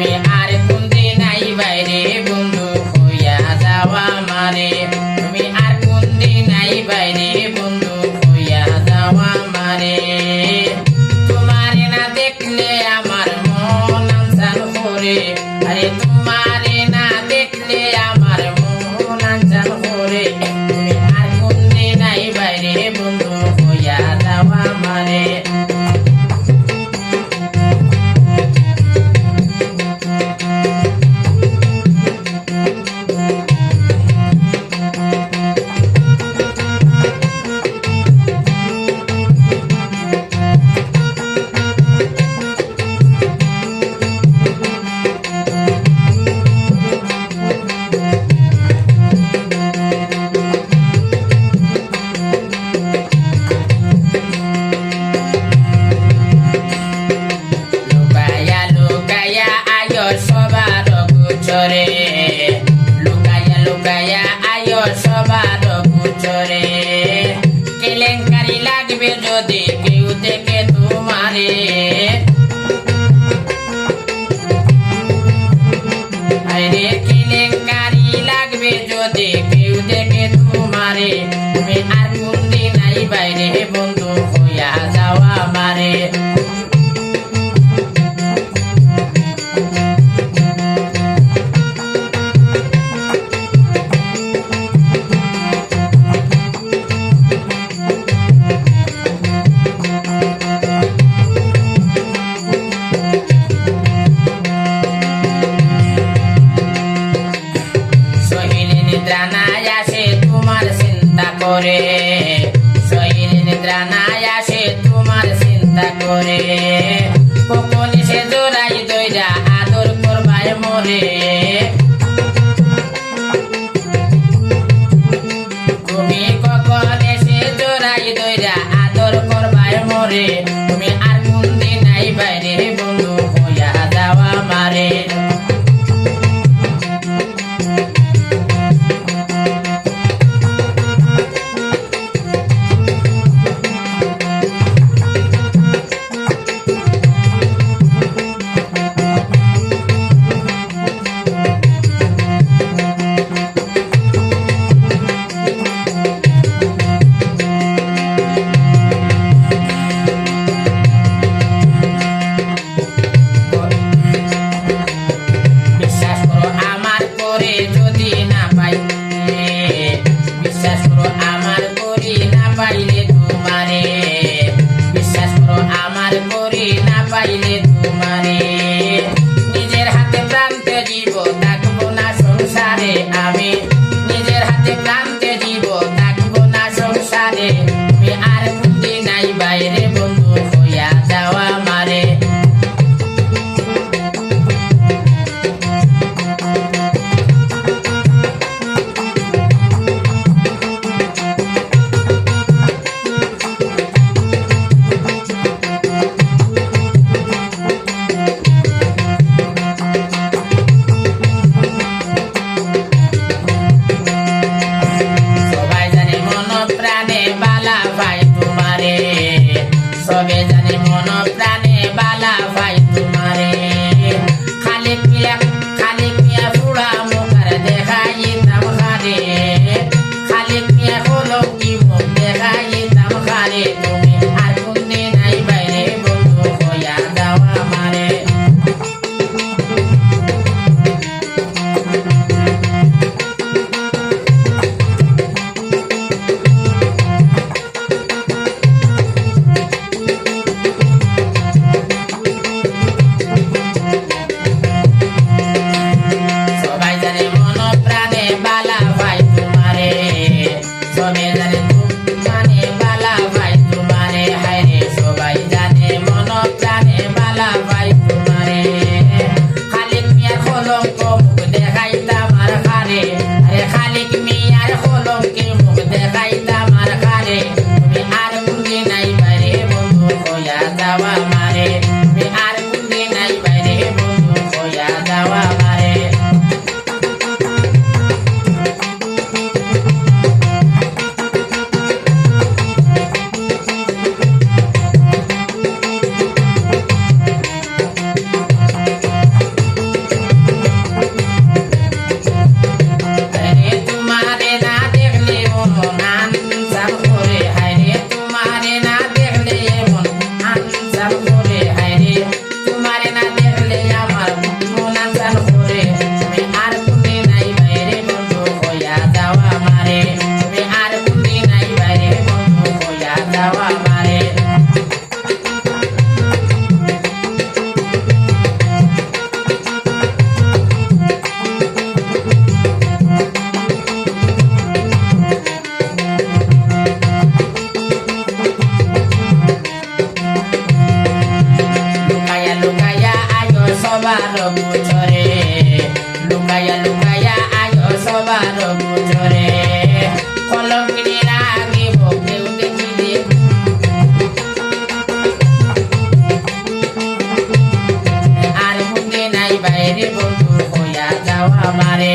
তুমি আর কোন দিন আইবাই রে বন্ধু হইয়া যাওয়া মারে তুমি আর কোন দিন আইবাই রে বন্ধু হইয়া যাওয়া মারে তোমারে না দেখলে আমার মন আনসান করে আরে তোমারে না দেখলে আমার মন আনসান করে তুমি আর কোন দিন আইবাই রে বন্ধু হইয়া যাওয়া মারে সবার গোচরে লুকায়া লুকায়া আয়ো সবার গোচরে কেলেঙ্কারি লাগবে যদি কেউ দেখে তোমারে আরে কেলেঙ্কারি লাগবে যদি কেউ দেখে তোমারে তুমি আর কোন দিন আইবাই রে বন্ধু হইয়া যাওয়া মারে নিদ্রা নাই আসে তোমার চিন্তা করে শরীর নিদ্রা নাই আসে তোমার চিন্তা করে কখন সে জোড়াই দইরা আদর করবায় মরে তুমি কখন এসে জোড়াই দইরা আদর করবায় মরে তুমি আর কোন দিন আইবাই রে বন্ধু হইয়া যাওয়া মারে যদি না পাই বিশ্বাস করো আমার করি না পাইলে তোমারে বিশ্বাস করো আমার করি না পাইলে তোমারে নিজের হাতে প্রান্তে জীব থাকবো না সংসারে আমি নিজের হাতে প্রান্তে জীব থাকবো না সংসারে তুমি আর কোন দিন আইবাই রে বন্ধু হইয়া যাওয়া মারে বুঝরে লুকায়া লুকায়া আয়ো সবার বুঝরে কলম কিনে রাখিব কেউ দেখিলে আর মুখে নাই বাইরে বন্ধু হইয়া যাও আমারে